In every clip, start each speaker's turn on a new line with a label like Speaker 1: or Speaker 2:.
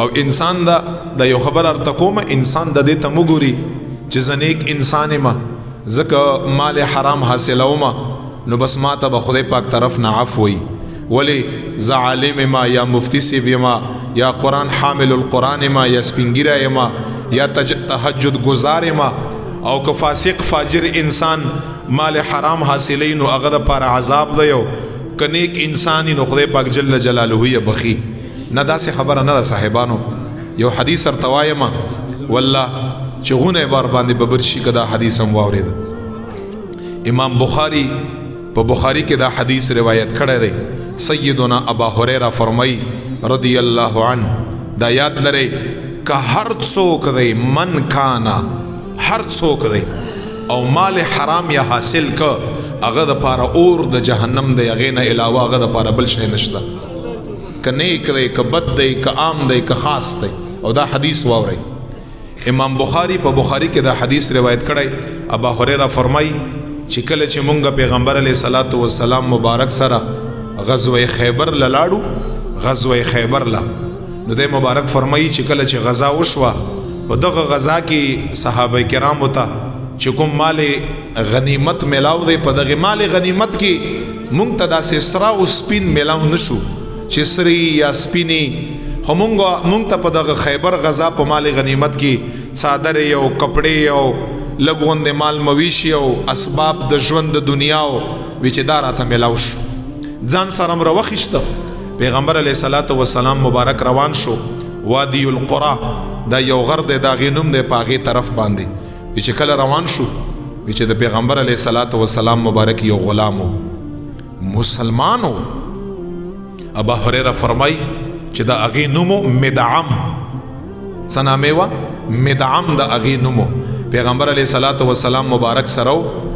Speaker 1: او انسان دا یو خبر ارته کوم انسان د دې ته مګوري چې زه نیک انسان یم ځکه مال حرام حاصلوم نو بس ما ته به خدای پاک طرف نه عفو وي ولې زه عالم یم یا مفتی صاحب یم یا قرآن حامل القرآن یم یا سپینګیره یم یا تهجد گزار یم او که فاسق فاجر انسان مال حرام حاصلی نو هغه دپاره عذاب دی او که نیک انسان نو خدای پاک جل جلاله یې بخي نه داسې خبره نه ده صاحبانو یو حدیث ورته وایم والله چې غونه بار باندې به بر شي که دا حدیث هم واورېده امام بخاری په بخاری کې دا حدیث روایت کړی دی سیدنا ابا هریره فرمای رضی الله عنه دا یاد لرئ که هر څوک دی من کانا هر څوک دی او مال حرام یا حاصل که هغه دپاره اور د جهنم دی هغې نه علاوه هغه دپاره بل شی نشته که نیک دی که بد دی که عام دی که خاص دی او دا حدیث واورئ امام بخاری په بخاری کې دا حدیث روایت کړی ابا هریره فرمای چې کله چې مونږ پیغمبر علیه صلات وسلام مبارک سره غزوه خیبر لاړو غزوه خیبر لا نو د مبارک فرمایي چې کله چې غزا وشوه په دغه غزا کې صحابه کرامو ته چې کوم مال غنیمت میلاو دی په دغه مال غنیمت کې مونږ ته داسې سره او سپین میلاو نشو چې سری یا سپینی خو مونږ ته په دغه خیبر غزا په مال غنیمت کې څادرې او کپړې او لږ غوندې مال مویشي او اسباب د ژوند د دنیا او وی چې دا راته میلاو شو ځان سره م راوخیسته پیغمبر علیه صلات وسلام مبارک روان شو وادی القرا دا یو غر دی دا غې نوم دی په هغې طرف باندې وی چې کله روان شو وی چې د پیغمبر علیه صلات وسلام مبارک یو غلام مسلمان و ابا هریره فرمای چې دا هغې نومو مدعم څه نامې وه مدعم د هغې نومو پیغمبر علیه صلات وسلام مبارک سره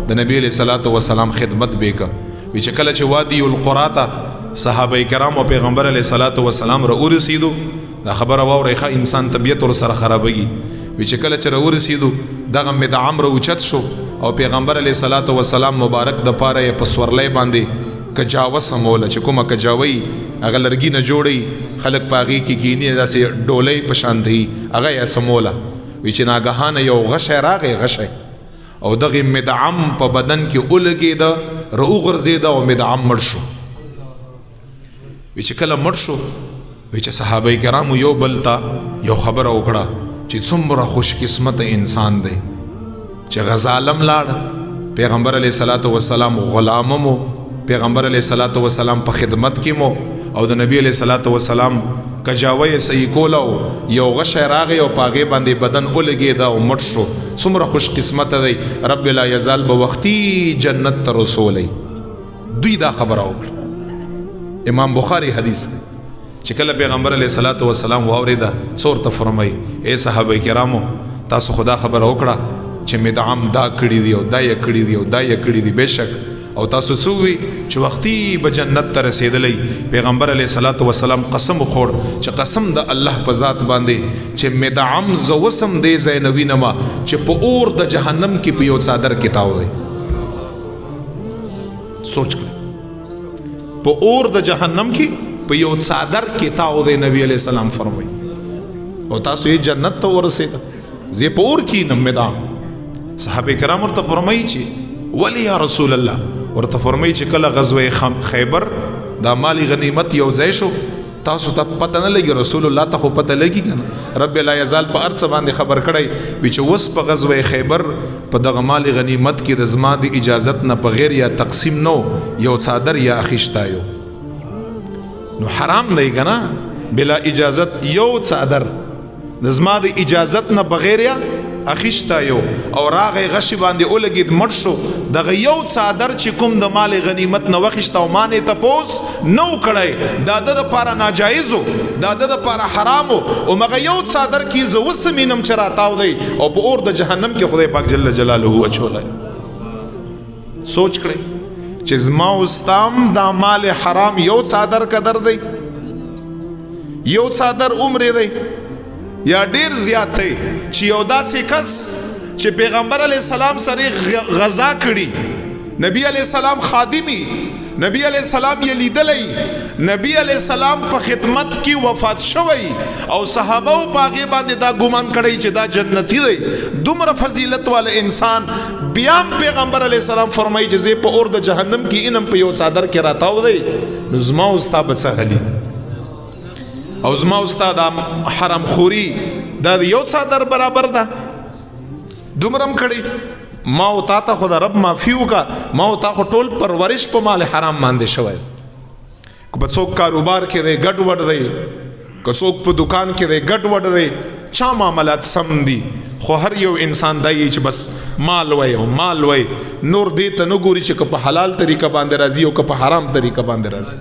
Speaker 1: د نبی علیه صلات وسلام خدمت بیکه وی چې کله چې وادی القرا ته صحابه کرام او پیغمبر علیه صلات وسلام را ورسیدو دا خبره واورئ ښه انسان طبیعت ورسره خرابوي وی چې کله چې را ورسیدو دغه مدعم را اوچت شو او پیغمبر علیه صلات وسلام مبارک د پاره یې په سورلی باندې کجاوه سموله چې کومه کجاوی هغه لرګي نه جوړی خلک په هغې کې کیني داسې ډولۍ په شان دی هغه یې سموله وی چې ناګهانه یو غشی راغی غشی او دغه مدعم په بدن کې ولګېده را وغورځېده او مدعم مړ شو وی چې کله مړ شو وی چې صحابه کرامو یو بل ته یو خبره وکړه چې څومره خوش قسمت انسان دی چې غزالم لاړ پیغمبر علیه صلات وسلام غلامه مو پیغمبر علیه صلات وسلام په خدمت کې مو او د نبی علیه صلات وسلام کجاوه یې صحیح کوله او یو غشی راغی او په هغې باندې بدن ولګېده او مړ شو څومره خوش قسمته دی رب لا یزال به وختي جنت ته رسولی دوی دا خبره وکړه امام بخاری حدیث دی چې کله پیغمبر علیه صلات وسلام واورېده څه ورته فرمایي ای صحابه کرامو تاسو خدا خبره وکړه چې مدعم دا کړي دي او دا یې کړي دي او دا یې کړي دي بېشک او تاسو څه ووي چې وختي به جنت ته رسېدلی پیغمبر علیه صلات وسلام قسم وخوړ چې قسم د الله په ذات باندې چې مدعم زه وسم دی ځای نه وینمه چې په اور د جهنم کې په یو څادر کې تاو دی سوچ کړئ په اور د جهنم کې په یو څادر کې تاو دی نبی علیه السلام فرمایي او تاسو یې جنت ته ورسېده زه په اور کې نم مدعم صحابه کرام ورته فرمایي چې ولی یا رسول الله ورته فرمایي چې کله غزوه خیبر دا مالی غنیمت یو ځای شو تاسو ته پته نه لګي رسول الله ته خو پته لګي کنه رب لا یزال په ارڅ باندې خبر کړی وی چې وس په غزوه خیبر په دغه مالی غنیمت کې د زما د اجازت نه بغیر یا تقسیم نو یو څادر یا اخیشتایو نو حرام دی کنه بلا اجازت یو څادر د زما د اجازت نه بغیر یا اخیشتا یو او راغی غشی باندې اولګید مړ شو دغه یو څادر چې کوم د مال غنیمت نه وخیشتا او مانې تپوس نو کړی دا د لپاره ناجایزو دا د لپاره حرامو او مغه یو څادر کې زه وسمینم چې راتاو دی او په اور د جهنم کې خدای پاک جل جلاله اچولی سوچ کړئ چې زما استام دا مال حرام یو څادر قدر دی یو څادر عمر دی یا ډیر زیات دی چې یو داسې کس چې پیغمبر علیه السلام سره غزا کړي نبی علیه السلام خادمی نبی علیه السلام یې لیدلی نبی علیہ السلام په خدمت کې وفات شوی او صحابه او پاغه باندې دا ګمان کړی چې دا جنتی دی دومره فضیلت والا انسان بیا پیغمبر علیہ السلام فرمایي چې زه په اور د جهنم کې انم په یو صادر کې راتاو دی نو زما استاد بسهلی او زما استاد حرام خوري دا یو صادر برابر ده دومرم کړی ما او تا ته خدا رب معافي وکا ما او تا خو ټول پرورش په مال حرام باندې شوی که څوک کاروبار کې دی ګډ وډ دی که څوک په دکان کې دی ګډ وډ دی چا معاملات سم دي خو هر یو انسان دی چې بس مال وای او مال وای نور دې ته نه ګوري چې که په حلال طریقه باندې راځي او که په حرام طریقه باندې راځي